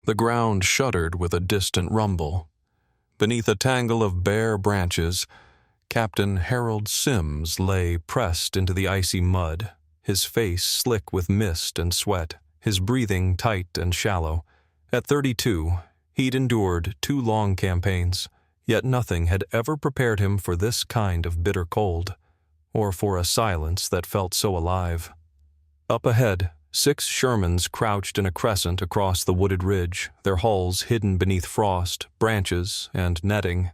The ground shuddered with a distant rumble. Beneath a tangle of bare branches, Captain Harold Sims lay pressed into the icy mud, his face slick with mist and sweat, his breathing tight and shallow. At 32, he'd endured 2 long campaigns, yet nothing had ever prepared him for this kind of bitter cold, or for a silence that felt so alive. Up ahead, 6 Shermans crouched in a crescent across the wooded ridge, their hulls hidden beneath frost, branches, and netting.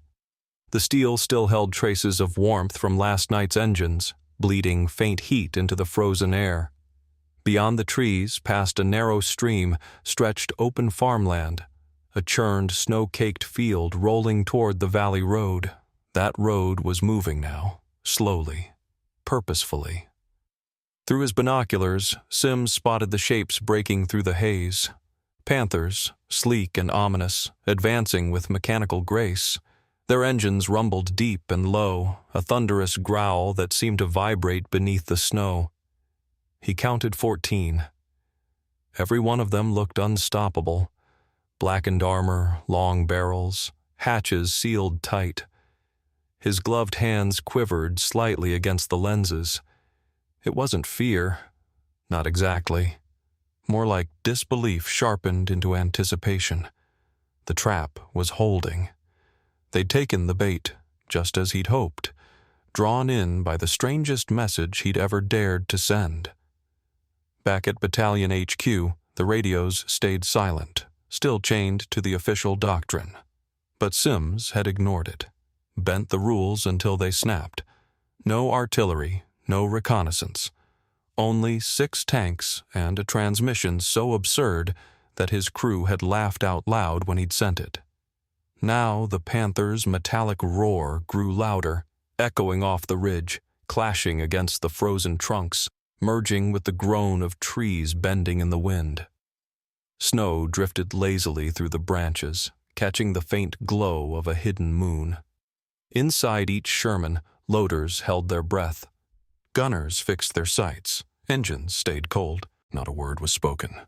The steel still held traces of warmth from last night's engines, bleeding faint heat into the frozen air. Beyond the trees, past a narrow stream, stretched open farmland, a churned, snow-caked field rolling toward the valley road. That road was moving now, slowly, purposefully. Through his binoculars, Sims spotted the shapes breaking through the haze. Panthers, sleek and ominous, advancing with mechanical grace. Their engines rumbled deep and low, a thunderous growl that seemed to vibrate beneath the snow. He counted 14. Every one of them looked unstoppable. Blackened armor, long barrels, hatches sealed tight. His gloved hands quivered slightly against the lenses. It wasn't fear, not exactly. More like disbelief sharpened into anticipation. The trap was holding. They'd taken the bait, just as he'd hoped, drawn in by the strangest message he'd ever dared to send. Back at Battalion HQ, the radios stayed silent, still chained to the official doctrine. But Sims had ignored it, bent the rules until they snapped. No artillery, no reconnaissance. Only 6 tanks and a transmission so absurd that his crew had laughed out loud when he'd sent it. Now the Panthers' metallic roar grew louder, echoing off the ridge, clashing against the frozen trunks, merging with the groan of trees bending in the wind. Snow drifted lazily through the branches, catching the faint glow of a hidden moon. Inside each Sherman, loaders held their breath. Gunners fixed their sights. Engines stayed cold. Not a word was spoken.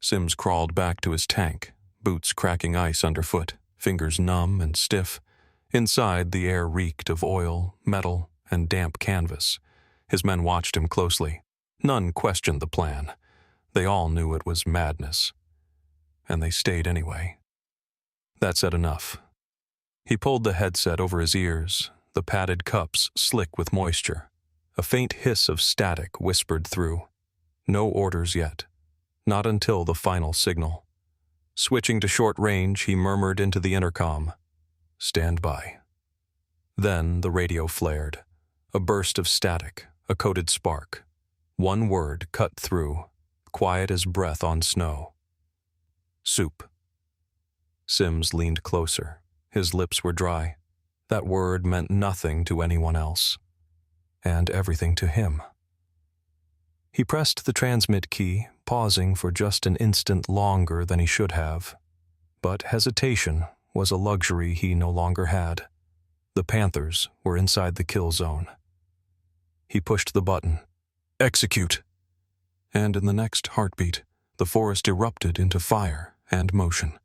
Sims crawled back to his tank, boots cracking ice underfoot, fingers numb and stiff. Inside, the air reeked of oil, metal, and damp canvas. His men watched him closely. None questioned the plan. They all knew it was madness. And they stayed anyway. That said enough. He pulled the headset over his ears, the padded cups slick with moisture. A faint hiss of static whispered through. No orders yet. Not until the final signal. Switching to short range, he murmured into the intercom, "Stand by." Then the radio flared. A burst of static, a coded spark. One word cut through, quiet as breath on snow. "Soup." Sims leaned closer. His lips were dry. That word meant nothing to anyone else. And everything to him. He pressed the transmit key, pausing for just an instant longer than he should have. But hesitation was a luxury he no longer had. The Panthers were inside the kill zone. He pushed the button. "Execute!" And in the next heartbeat, the forest erupted into fire and motion.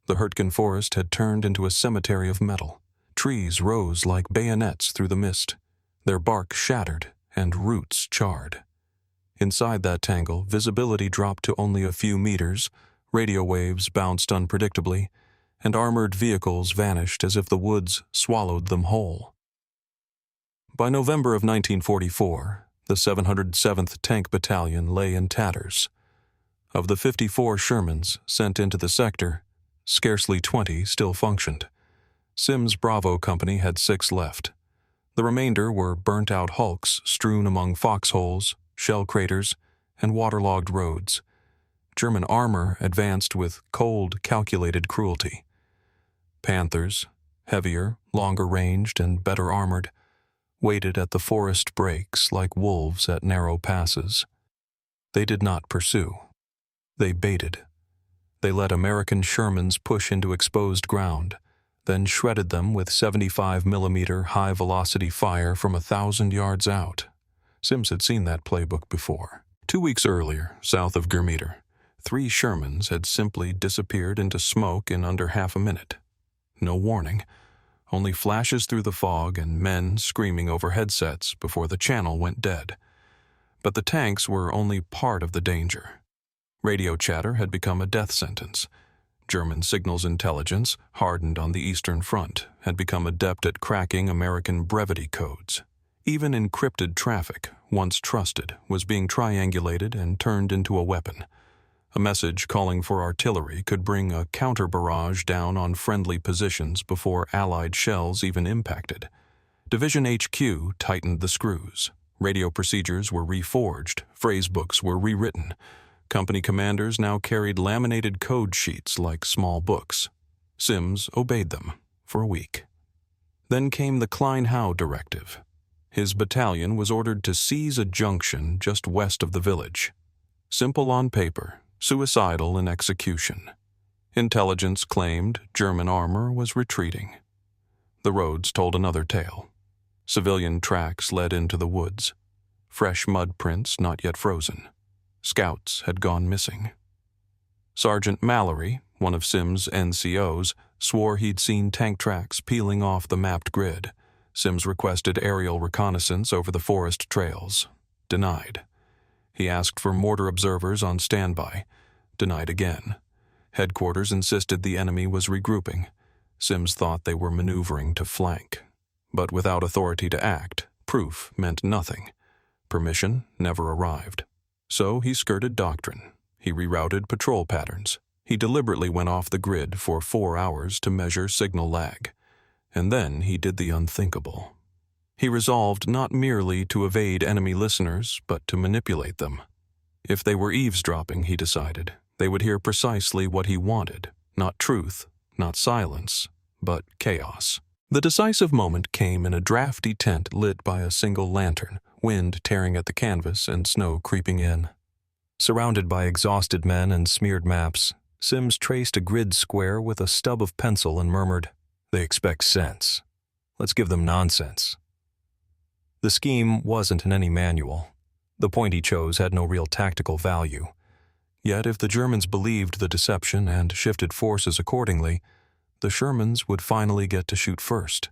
The Hürtgen Forest had turned into a cemetery of metal. Trees rose like bayonets through the mist, their bark shattered and roots charred. Inside that tangle, visibility dropped to only a few meters, radio waves bounced unpredictably, and armored vehicles vanished as if the woods swallowed them whole. By November of 1944, the 707th Tank Battalion lay in tatters. Of the 54 Shermans sent into the sector, scarcely 20 still functioned. Sims' Bravo Company had 6 left. The remainder were burnt-out hulks strewn among foxholes, shell craters, and waterlogged roads. German armor advanced with cold, calculated cruelty. Panthers, heavier, longer-ranged, and better armored, waited at the forest breaks like wolves at narrow passes. They did not pursue. They baited. They let American Shermans push into exposed ground, then shredded them with 75mm high-velocity fire from 1,000 yards out. Sims had seen that playbook before. 2 weeks earlier, south of Gurmeter, 3 Shermans had simply disappeared into smoke in under half a minute. No warning, only flashes through the fog and men screaming over headsets before the channel went dead. But the tanks were only part of the danger. Radio chatter had become a death sentence. German signals intelligence, hardened on the Eastern Front, had become adept at cracking American brevity codes. Even encrypted traffic, once trusted, was being triangulated and turned into a weapon. A message calling for artillery could bring a counter-barrage down on friendly positions before Allied shells even impacted. Division HQ tightened the screws. Radio procedures were reforged, phrasebooks were rewritten. Company commanders now carried laminated code sheets like small books. Sims obeyed them for a week. Then came the Klein-Howe directive. His battalion was ordered to seize a junction just west of the village. Simple on paper, suicidal in execution. Intelligence claimed German armor was retreating. The roads told another tale. Civilian tracks led into the woods. Fresh mud prints not yet frozen. Scouts had gone missing. Sergeant Mallory, one of Sims' NCOs, swore he'd seen tank tracks peeling off the mapped grid. Sims requested aerial reconnaissance over the forest trails. Denied. He asked for mortar observers on standby. Denied again. Headquarters insisted the enemy was regrouping. Sims thought they were maneuvering to flank. But without authority to act, proof meant nothing. Permission never arrived. So he skirted doctrine. He rerouted patrol patterns. He deliberately went off the grid for 4 hours to measure signal lag. And then he did the unthinkable. He resolved not merely to evade enemy listeners, but to manipulate them. If they were eavesdropping, he decided, they would hear precisely what he wanted, not truth, not silence, but chaos. The decisive moment came in a drafty tent lit by a single lantern, wind tearing at the canvas and snow creeping in. Surrounded by exhausted men and smeared maps, Sims traced a grid square with a stub of pencil and murmured, "They expect sense. Let's give them nonsense." The scheme wasn't in any manual. The point he chose had no real tactical value. Yet if the Germans believed the deception and shifted forces accordingly, the Shermans would finally get to shoot first.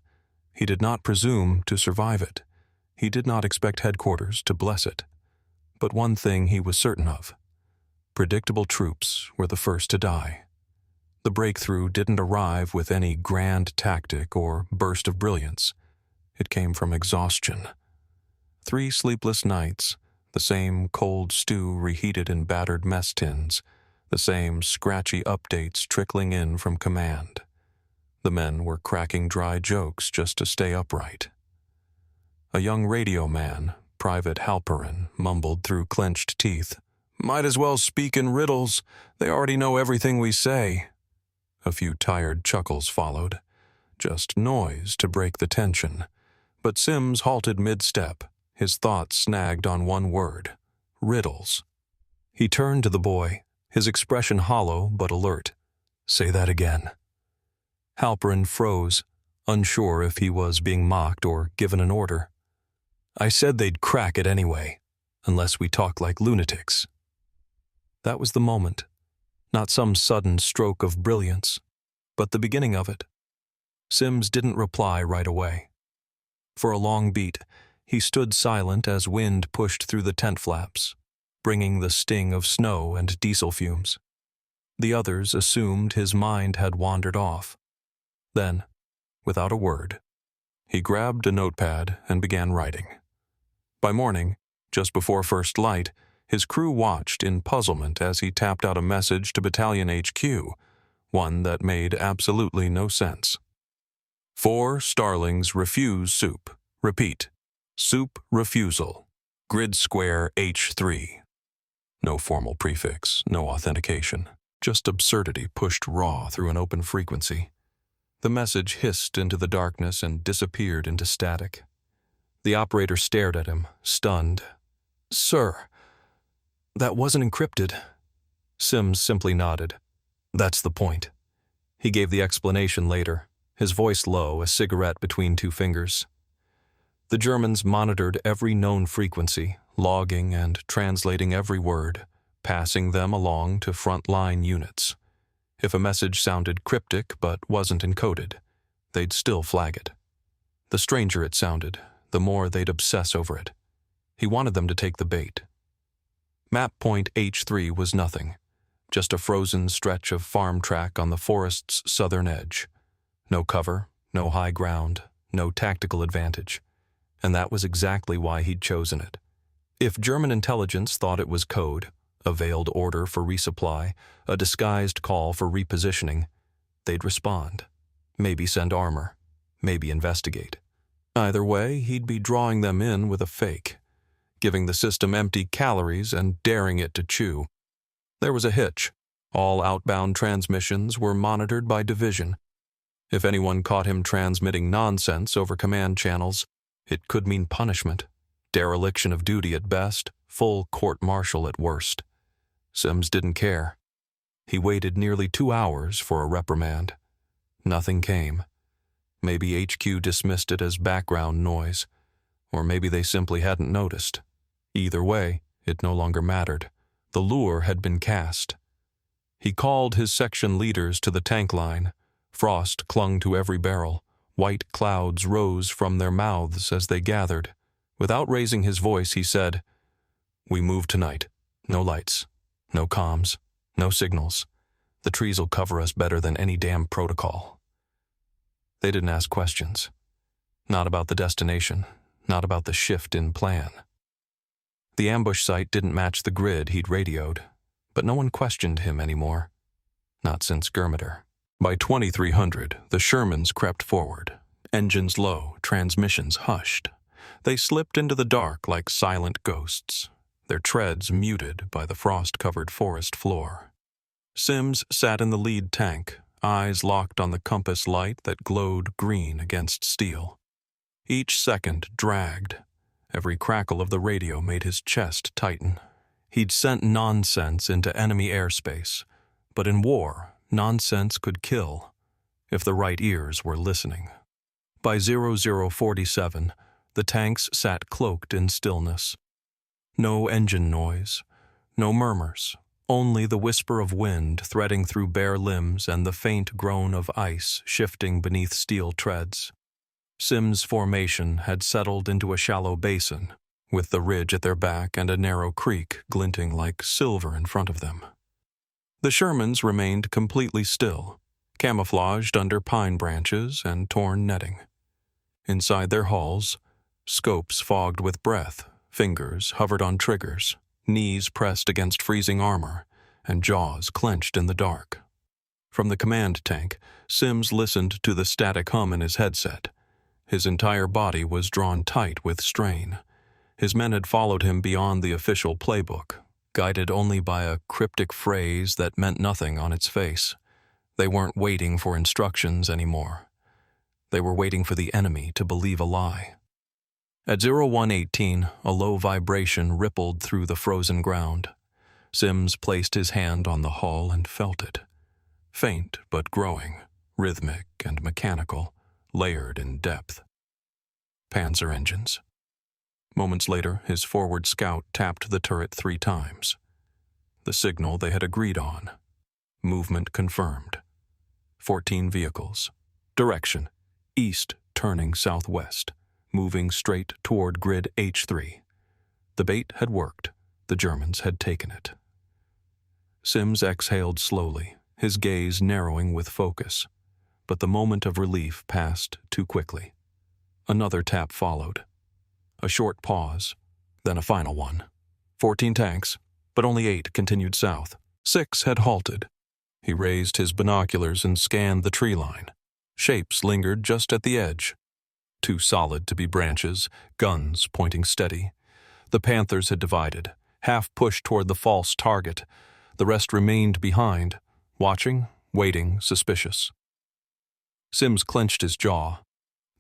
He did not presume to survive it. He did not expect headquarters to bless it. But one thing he was certain of. Predictable troops were the first to die. The breakthrough didn't arrive with any grand tactic or burst of brilliance. It came from exhaustion. 3 sleepless nights, the same cold stew reheated in battered mess tins, the same scratchy updates trickling in from command. The men were cracking dry jokes just to stay upright. A young radio man, Private Halperin, mumbled through clenched teeth, "Might as well speak in riddles. They already know everything we say." A few tired chuckles followed. Just noise to break the tension. But Sims halted mid-step, his thoughts snagged on one word, riddles. He turned to the boy, his expression hollow but alert. "Say that again." Halperin froze, unsure if he was being mocked or given an order. "I said they'd crack it anyway, unless we talk like lunatics." That was the moment. Not some sudden stroke of brilliance, but the beginning of it. Sims didn't reply right away. For a long beat, he stood silent as wind pushed through the tent flaps, bringing the sting of snow and diesel fumes. The others assumed his mind had wandered off. Then, without a word, he grabbed a notepad and began writing. By morning, just before first light, his crew watched in puzzlement as he tapped out a message to Battalion HQ, one that made absolutely no sense. 4 starlings refuse soup. Repeat. Soup refusal. Grid square H3. No formal prefix, no authentication. Just absurdity pushed raw through an open frequency. The message hissed into the darkness and disappeared into static. The operator stared at him, stunned. "Sir, that wasn't encrypted." Sims simply nodded. "That's the point." He gave the explanation later, his voice low, a cigarette between 2 fingers. The Germans monitored every known frequency, logging and translating every word, passing them along to front-line units. If a message sounded cryptic but wasn't encoded, they'd still flag it. The stranger it sounded, the more they'd obsess over it. He wanted them to take the bait. Map point H3 was nothing, just a frozen stretch of farm track on the forest's southern edge. No cover, no high ground, no tactical advantage. And that was exactly why he'd chosen it. If German intelligence thought it was code, a veiled order for resupply, a disguised call for repositioning, they'd respond. Maybe send armor, maybe investigate. Either way, he'd be drawing them in with a fake, giving the system empty calories and daring it to chew. There was a hitch. All outbound transmissions were monitored by division. If anyone caught him transmitting nonsense over command channels, it could mean punishment, dereliction of duty at best, full court-martial at worst. Sims didn't care. He waited nearly 2 hours for a reprimand. Nothing came. Maybe HQ dismissed it as background noise, or maybe they simply hadn't noticed. Either way, it no longer mattered. The lure had been cast. He called his section leaders to the tank line. Frost clung to every barrel. White clouds rose from their mouths as they gathered. Without raising his voice, he said, "We move tonight. No lights, no comms, no signals. The trees will cover us better than any damn protocol." They didn't ask questions. Not about the destination, not about the shift in plan. The ambush site didn't match the grid he'd radioed, but no one questioned him anymore. Not since Germeter. By 2300, the Shermans crept forward. Engines low, transmissions hushed. They slipped into the dark like silent ghosts, their treads muted by the frost-covered forest floor. Sims sat in the lead tank, eyes locked on the compass light that glowed green against steel. Each second dragged. Every crackle of the radio made his chest tighten. He'd sent nonsense into enemy airspace, but in war, nonsense could kill, if the right ears were listening. By 0047, the tanks sat cloaked in stillness. No engine noise, no murmurs, only the whisper of wind threading through bare limbs and the faint groan of ice shifting beneath steel treads. Sims' formation had settled into a shallow basin, with the ridge at their back and a narrow creek glinting like silver in front of them. The Shermans remained completely still, camouflaged under pine branches and torn netting. Inside their halls, scopes fogged with breath, fingers hovered on triggers, knees pressed against freezing armor, and jaws clenched in the dark. From the command tank, Sims listened to the static hum in his headset. His entire body was drawn tight with strain. His men had followed him beyond the official playbook, guided only by a cryptic phrase that meant nothing on its face. They weren't waiting for instructions anymore. They were waiting for the enemy to believe a lie. At 0118, a low vibration rippled through the frozen ground. Sims placed his hand on the hull and felt it. Faint but growing, rhythmic and mechanical, layered in depth. Panzer engines. Moments later, his forward scout tapped the turret 3 times. The signal they had agreed on. Movement confirmed. 14 vehicles. Direction: east turning southwest, moving straight toward grid H3. The bait had worked. The Germans had taken it. Sims exhaled slowly, his gaze narrowing with focus. But the moment of relief passed too quickly. Another tap followed. A short pause, then a final one. 14 tanks, but only 8 continued south. 6 had halted. He raised his binoculars and scanned the tree line. Shapes lingered just at the edge. Too solid to be branches, guns pointing steady. The Panthers had divided, half pushed toward the false target. The rest remained behind, watching, waiting, suspicious. Sims clenched his jaw.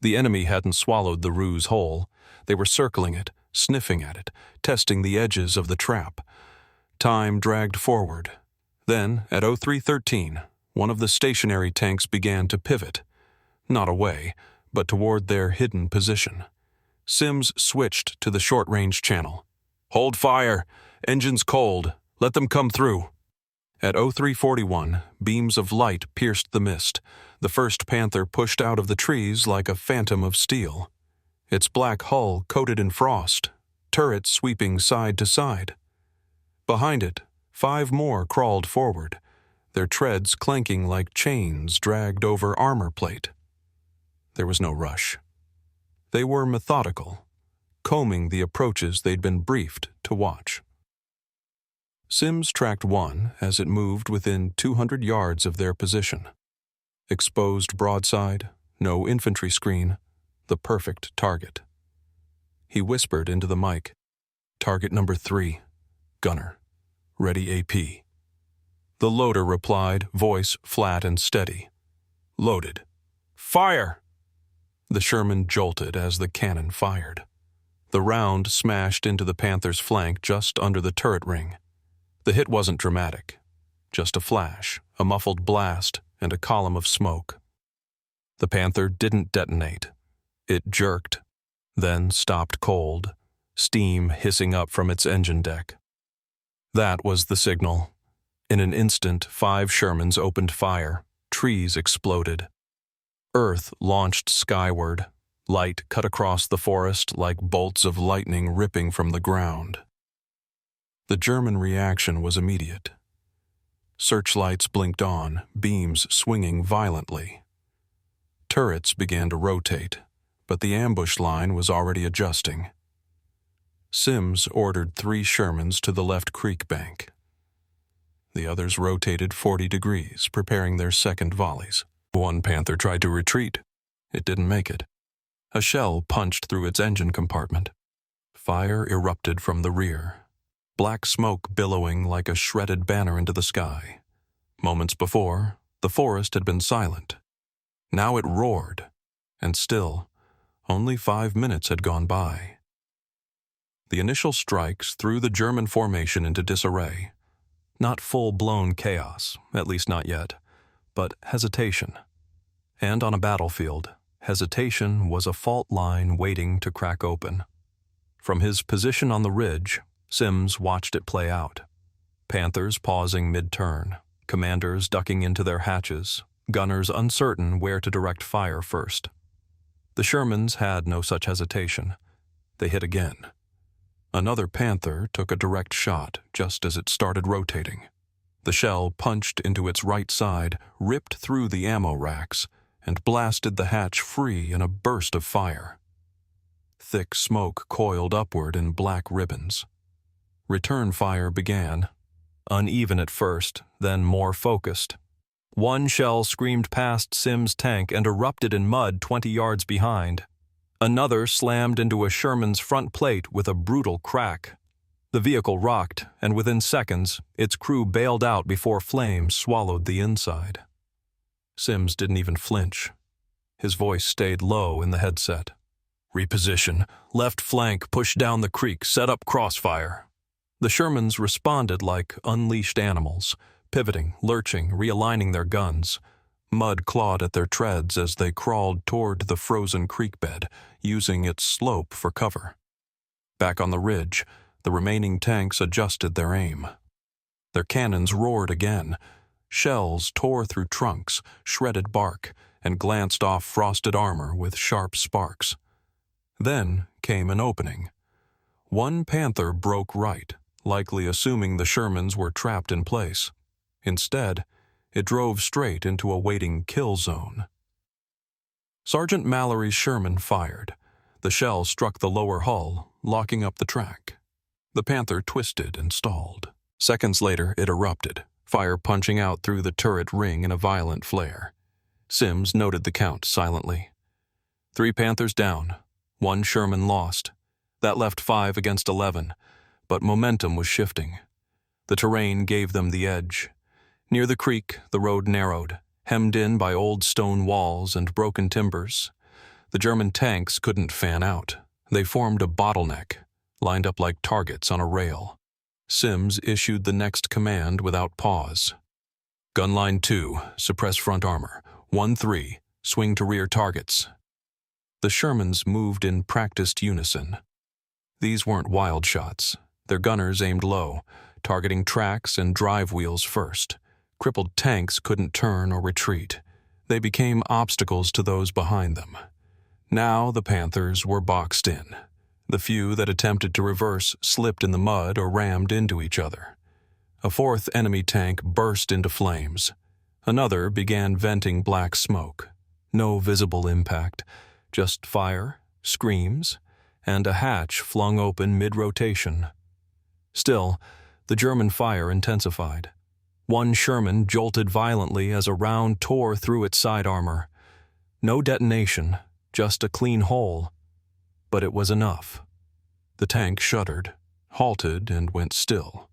The enemy hadn't swallowed the ruse whole. They were circling it, sniffing at it, testing the edges of the trap. Time dragged forward. Then, at 0313, one of the stationary tanks began to pivot. Not away, but toward their hidden position. Sims switched to the short-range channel. "Hold fire. Engines cold. Let them come through." At 0341, beams of light pierced the mist. The first Panther pushed out of the trees like a phantom of steel, its black hull coated in frost, turrets sweeping side to side. Behind it, 5 more crawled forward, their treads clanking like chains dragged over armor plate. There was no rush. They were methodical, combing the approaches they'd been briefed to watch. Sims tracked one as it moved within 200 yards of their position. Exposed broadside, no infantry screen, the perfect target. He whispered into the mic, "Target number 3, gunner, ready AP." The loader replied, voice flat and steady, "Loaded. Fire!" The Sherman jolted as the cannon fired. The round smashed into the Panther's flank just under the turret ring. The hit wasn't dramatic, just a flash, a muffled blast, and a column of smoke. The Panther didn't detonate. It jerked, then stopped cold, steam hissing up from its engine deck. That was the signal. In an instant, 5 Shermans opened fire. Trees exploded. Earth launched skyward. Light cut across the forest like bolts of lightning ripping from the ground. The German reaction was immediate. Searchlights blinked on, beams swinging violently. Turrets began to rotate, but the ambush line was already adjusting. Sims ordered 3 Shermans to the left creek bank. The others rotated 40 degrees, preparing their second volleys. One Panther tried to retreat. It didn't make it. A shell punched through its engine compartment. Fire erupted from the rear, black smoke billowing like a shredded banner into the sky. Moments before, the forest had been silent. Now it roared, and still, only 5 minutes had gone by. The initial strikes threw the German formation into disarray. Not full-blown chaos, at least not yet, but hesitation. And on a battlefield, hesitation was a fault line waiting to crack open. From his position on the ridge, Sims watched it play out. Panthers pausing mid-turn, commanders ducking into their hatches, gunners uncertain where to direct fire first. The Shermans had no such hesitation. They hit again. Another Panther took a direct shot just as it started rotating. The shell punched into its right side, ripped through the ammo racks, and blasted the hatch free in a burst of fire. Thick smoke coiled upward in black ribbons. Return fire began, uneven at first, then more focused. One shell screamed past Sims' tank and erupted in mud 20 yards behind. Another slammed into a Sherman's front plate with a brutal crack. The vehicle rocked, and within seconds, its crew bailed out before flames swallowed the inside. Sims didn't even flinch. His voice stayed low in the headset. "Reposition. Left flank, push down the creek, set up crossfire." The Shermans responded like unleashed animals, pivoting, lurching, realigning their guns. Mud clawed at their treads as they crawled toward the frozen creek bed, using its slope for cover. Back on the ridge, the remaining tanks adjusted their aim. Their cannons roared again. Shells tore through trunks, shredded bark, and glanced off frosted armor with sharp sparks. Then came an opening. One Panther broke right, likely assuming the Shermans were trapped in place. Instead, it drove straight into a waiting kill zone. Sergeant Mallory's Sherman fired. The shell struck the lower hull, locking up the track. The Panther twisted and stalled. Seconds later, it erupted, fire punching out through the turret ring in a violent flare. Sims noted the count silently. 3 Panthers down, 1 Sherman lost. That left 5 against 11, but momentum was shifting. The terrain gave them the edge. Near the creek, the road narrowed, hemmed in by old stone walls and broken timbers. The German tanks couldn't fan out. They formed a bottleneck, lined up like targets on a rail. Sims issued the next command without pause. "Gunline 2, suppress front armor. 1-3, swing to rear targets." The Shermans moved in practiced unison. These weren't wild shots. Their gunners aimed low, targeting tracks and drive wheels first. Crippled tanks couldn't turn or retreat. They became obstacles to those behind them. Now the Panthers were boxed in. The few that attempted to reverse slipped in the mud or rammed into each other. A fourth enemy tank burst into flames. Another began venting black smoke. No visible impact, just fire, screams, and a hatch flung open mid-rotation. Still, the German fire intensified. One Sherman jolted violently as a round tore through its side armor. No detonation, just a clean hole. But it was enough. The tank shuddered, halted, and went still.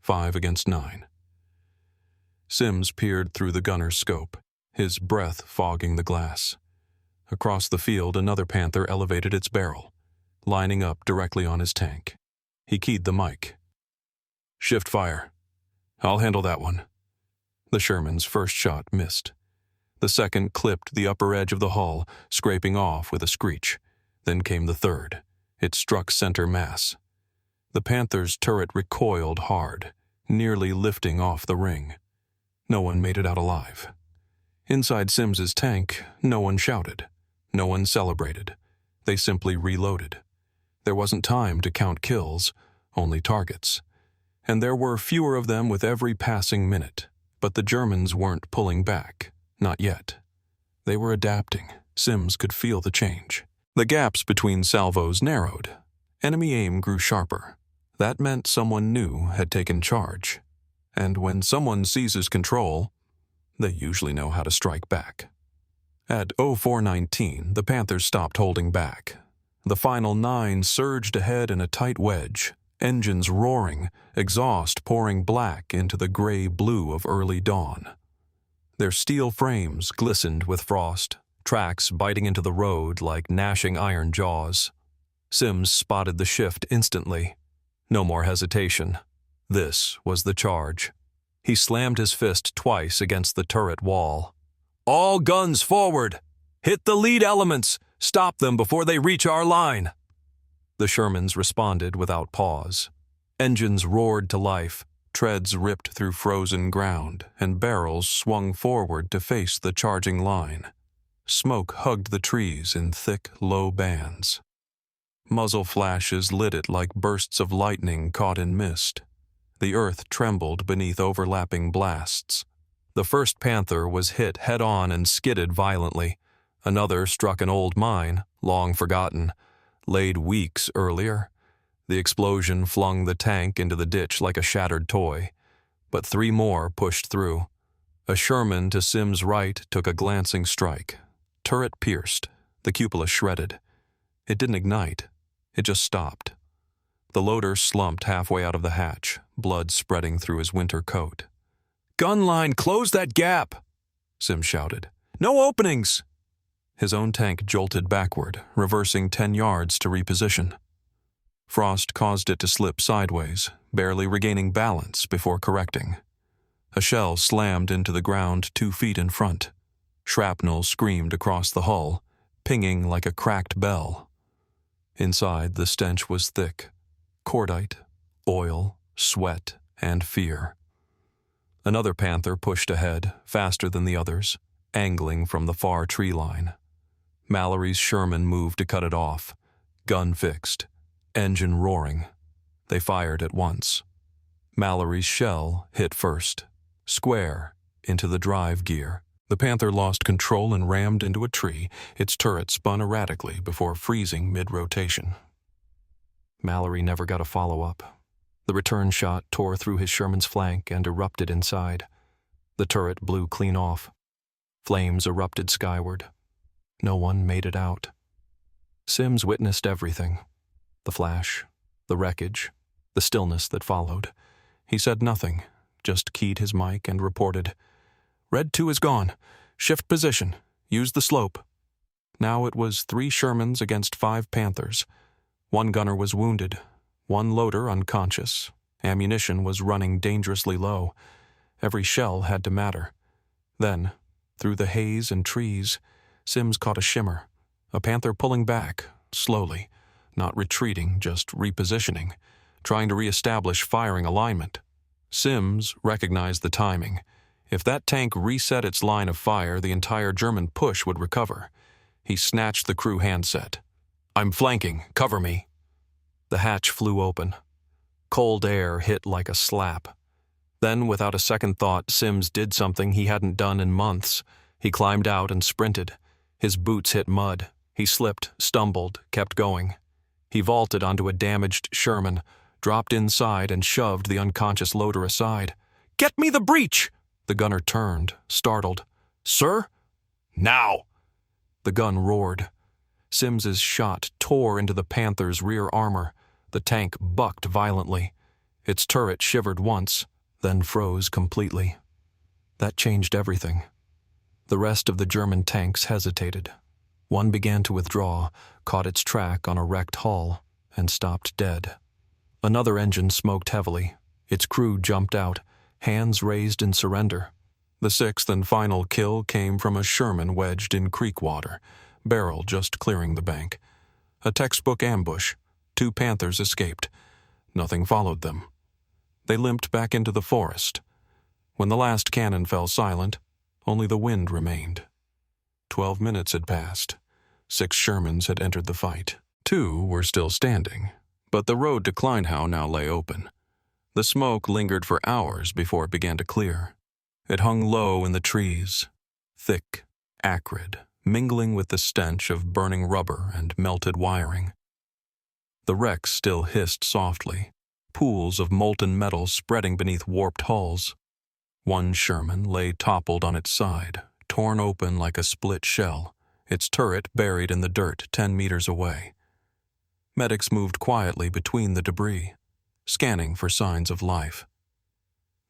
5 against 9. Sims peered through the gunner's scope, his breath fogging the glass. Across the field, another Panther elevated its barrel, lining up directly on his tank. He keyed the mic. "Shift fire. I'll handle that one." The Sherman's first shot missed. The second clipped the upper edge of the hull, scraping off with a screech. Then came the third. It struck center mass. The Panther's turret recoiled hard, nearly lifting off the ring. No one made it out alive. Inside Sims's tank, no one shouted. No one celebrated. They simply reloaded. There wasn't time to count kills, only targets. And there were fewer of them with every passing minute. But the Germans weren't pulling back. Not yet. They were adapting. Sims could feel the change. The gaps between salvos narrowed. Enemy aim grew sharper. That meant someone new had taken charge. And when someone seizes control, they usually know how to strike back. At 0419, the Panthers stopped holding back. The final 9 surged ahead in a tight wedge, engines roaring, exhaust pouring black into the gray-blue of early dawn. Their steel frames glistened with frost, tracks biting into the road like gnashing iron jaws. Sims spotted the shift instantly. No more hesitation. This was the charge. He slammed his fist twice against the turret wall. "All guns forward! Hit the lead elements! Stop them before they reach our line!" The Shermans responded without pause. Engines roared to life, treads ripped through frozen ground, and barrels swung forward to face the charging line. Smoke hugged the trees in thick, low bands. Muzzle flashes lit it like bursts of lightning caught in mist. The earth trembled beneath overlapping blasts. The first Panther was hit head-on and skidded violently. Another struck an old mine, long forgotten, laid weeks earlier. The explosion flung the tank into the ditch like a shattered toy. But 3 more pushed through. A Sherman to Sim's right took a glancing strike. Turret pierced, the cupola shredded. It didn't ignite. It just stopped. The loader slumped halfway out of the hatch, blood spreading through his winter coat. "Gun line, close that gap!" Sim shouted. "No openings!" His own tank jolted backward, reversing 10 yards to reposition. Frost caused it to slip sideways, barely regaining balance before correcting. A shell slammed into the ground 2 feet in front. Shrapnel screamed across the hull, pinging like a cracked bell. Inside, the stench was thick. Cordite, oil, sweat, and fear. Another Panther pushed ahead, faster than the others, angling from the far tree line. Mallory's Sherman moved to cut it off. Gun fixed. Engine roaring. They fired at once. Mallory's shell hit first. Square, into the drive gear. The Panther lost control and rammed into a tree. Its turret spun erratically before freezing mid-rotation. Mallory never got a follow-up. The return shot tore through his Sherman's flank and erupted inside. The turret blew clean off. Flames erupted skyward. No one made it out. Sims witnessed everything. The flash, the wreckage, the stillness that followed. He said nothing, just keyed his mic and reported, "Red 2 is gone. Shift position. Use the slope." Now it was 3 Shermans against 5 Panthers. 1 gunner was wounded, 1 loader unconscious. Ammunition was running dangerously low. Every shell had to matter. Then, through the haze and trees, Sims caught a shimmer. A Panther pulling back, slowly, not retreating, just repositioning, trying to reestablish firing alignment. Sims recognized the timing. If that tank reset its line of fire, the entire German push would recover. He snatched the crew handset. "I'm flanking. Cover me." The hatch flew open. Cold air hit like a slap. Then, without a second thought, Sims did something he hadn't done in months. He climbed out and sprinted. His boots hit mud. He slipped, stumbled, kept going. He vaulted onto a damaged Sherman, dropped inside and shoved the unconscious loader aside. "Get me the breech!" The gunner turned, startled. "Sir?" "Now!" The gun roared. Sims's shot tore into the Panther's rear armor. The tank bucked violently. Its turret shivered once, then froze completely. That changed everything. The rest of the German tanks hesitated. One began to withdraw, caught its track on a wrecked hull, and stopped dead. Another engine smoked heavily. Its crew jumped out, hands raised in surrender. The sixth and final kill came from a Sherman wedged in creek water, barrel just clearing the bank. A textbook ambush. 2 Panthers escaped. Nothing followed them. They limped back into the forest. When the last cannon fell silent, only the wind remained. 12 minutes had passed. 6 Shermans had entered the fight. 2 were still standing, but the road to Kleinhau now lay open. The smoke lingered for hours before it began to clear. It hung low in the trees, thick, acrid, mingling with the stench of burning rubber and melted wiring. The wrecks still hissed softly, pools of molten metal spreading beneath warped hulls. One Sherman lay toppled on its side, torn open like a split shell, its turret buried in the dirt 10 meters away. Medics moved quietly between the debris, scanning for signs of life.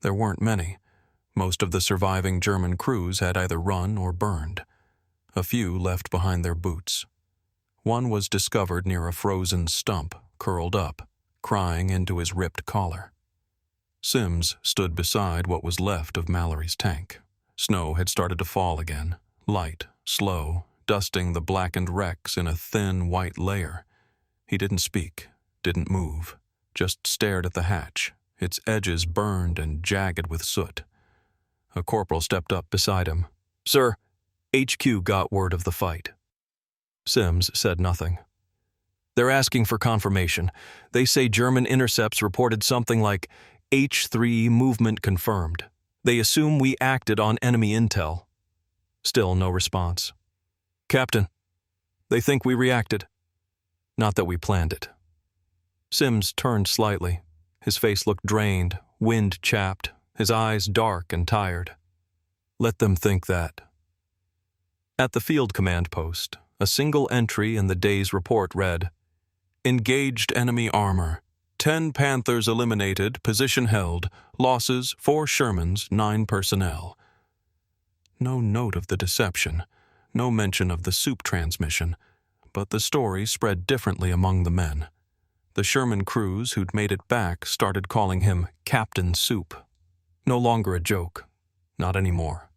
There weren't many. Most of the surviving German crews had either run or burned. A few left behind their boots. One was discovered near a frozen stump, curled up, crying into his ripped collar. Sims stood beside what was left of Mallory's tank. Snow had started to fall again, light, slow, dusting the blackened wrecks in a thin white layer. He didn't speak, didn't move, just stared at the hatch, its edges burned and jagged with soot. A corporal stepped up beside him. "Sir, HQ got word of the fight." Sims said nothing. "They're asking for confirmation. They say German intercepts reported something like H3 movement confirmed. They assume we acted on enemy intel." Still no response. "Captain, they think we reacted. Not that we planned it." Sims turned slightly. His face looked drained, wind-chapped, his eyes dark and tired. "Let them think that." At the field command post, a single entry in the day's report read, "Engaged enemy armor. 10 Panthers eliminated, position held. Losses 4 Shermans, 9 personnel." No note of the deception, no mention of the soup transmission, but the story spread differently among the men. The Sherman crews who'd made it back started calling him Captain Soup. No longer a joke. Not anymore.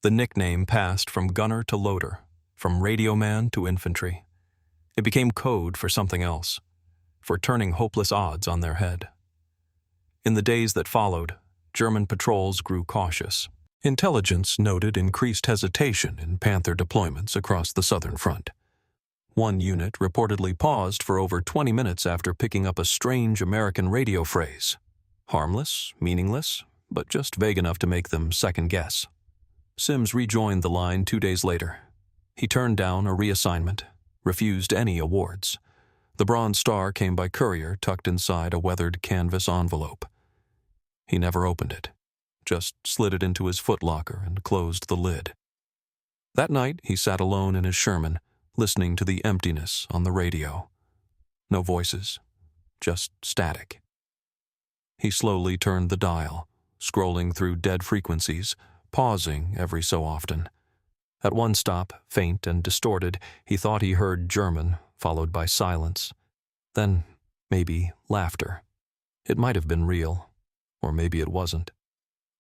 The nickname passed from gunner to loader, from radio man to infantry. It became code for something else, for turning hopeless odds on their head. In the days that followed, German patrols grew cautious. Intelligence noted increased hesitation in Panther deployments across the southern front. One unit reportedly paused for over 20 minutes after picking up a strange American radio phrase. Harmless, meaningless, but just vague enough to make them second guess. Sims rejoined the line 2 days later. He turned down a reassignment, refused any awards. The Bronze Star came by courier tucked inside a weathered canvas envelope. He never opened it, just slid it into his footlocker and closed the lid. That night he sat alone in his Sherman, listening to the emptiness on the radio. No voices, just static. He slowly turned the dial, scrolling through dead frequencies, pausing every so often. At one stop, faint and distorted, he thought he heard German, followed by silence. Then, maybe, laughter. It might have been real, or maybe it wasn't.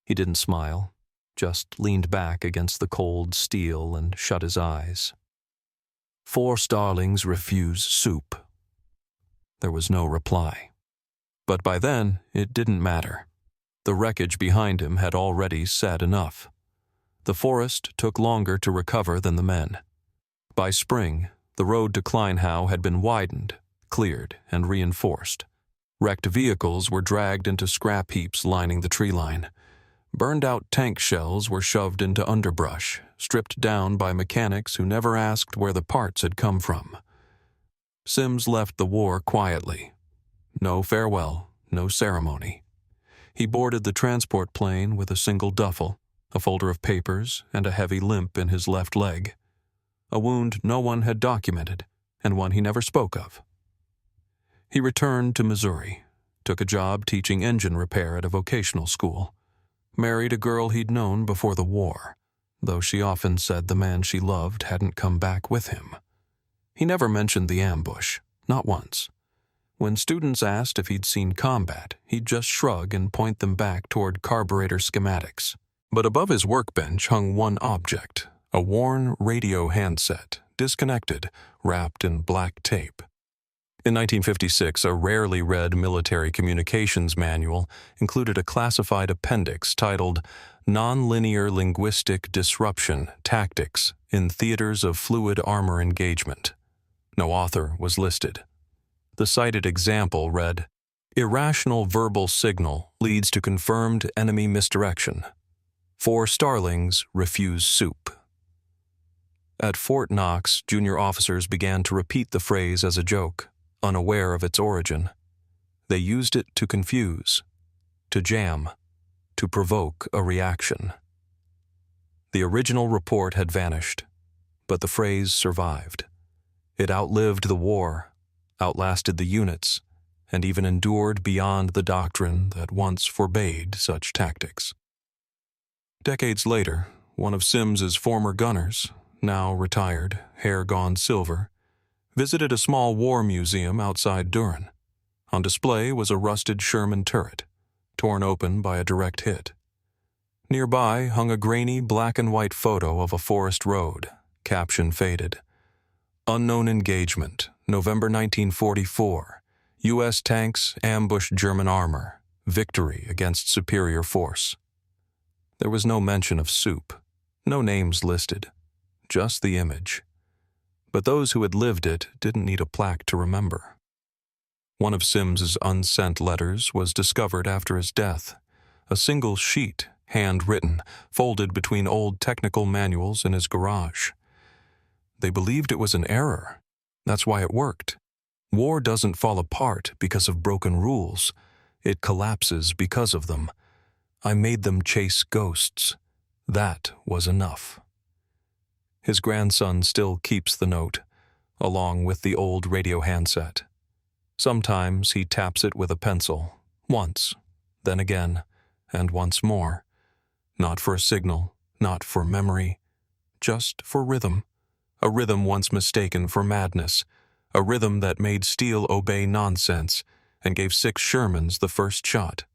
He didn't smile, just leaned back against the cold steel and shut his eyes. 4 starlings refuse soup. There was no reply. But by then, it didn't matter. The wreckage behind him had already said enough. The forest took longer to recover than the men. By spring, the road to Kleinhau had been widened, cleared, and reinforced. Wrecked vehicles were dragged into scrap heaps lining the tree line. Burned-out tank shells were shoved into underbrush, stripped down by mechanics who never asked where the parts had come from. Sims left the war quietly. No farewell, no ceremony. He boarded the transport plane with a single duffel, a folder of papers, and a heavy limp in his left leg. A wound no one had documented, and one he never spoke of. He returned to Missouri, took a job teaching engine repair at a vocational school, married a girl he'd known before the war, though she often said the man she loved hadn't come back with him. He never mentioned the ambush, not once. When students asked if he'd seen combat, he'd just shrug and point them back toward carburetor schematics. But above his workbench hung one object, a worn radio handset, disconnected, wrapped in black tape. In 1956, a rarely read military communications manual included a classified appendix titled Nonlinear Linguistic Disruption Tactics in Theaters of Fluid Armor Engagement. No author was listed. The cited example read, "Irrational verbal signal leads to confirmed enemy misdirection. 4 starlings refuse soup." At Fort Knox, junior officers began to repeat the phrase as a joke, unaware of its origin. They used it to confuse, to jam, to provoke a reaction. The original report had vanished, but the phrase survived. It outlived the war, outlasted the units, and even endured beyond the doctrine that once forbade such tactics. Decades later, one of Sims's former gunners, now retired, hair gone silver, visited a small war museum outside Durham. On display was a rusted Sherman turret, torn open by a direct hit. Nearby hung a grainy black and white photo of a forest road, caption faded. Unknown engagement, November 1944. U.S. tanks ambush German armor. Victory against superior force. There was no mention of soup, no names listed, just the image. But those who had lived it didn't need a plaque to remember. One of Sims's unsent letters was discovered after his death, a single sheet, handwritten, folded between old technical manuals in his garage. They believed it was an error. That's why it worked. War doesn't fall apart because of broken rules. It collapses because of them. I made them chase ghosts. That was enough. His grandson still keeps the note, along with the old radio handset. Sometimes he taps it with a pencil, once, then again, and once more. Not for a signal, not for memory, just for rhythm. A rhythm once mistaken for madness, a rhythm that made steel obey nonsense and gave 6 Shermans the first shot.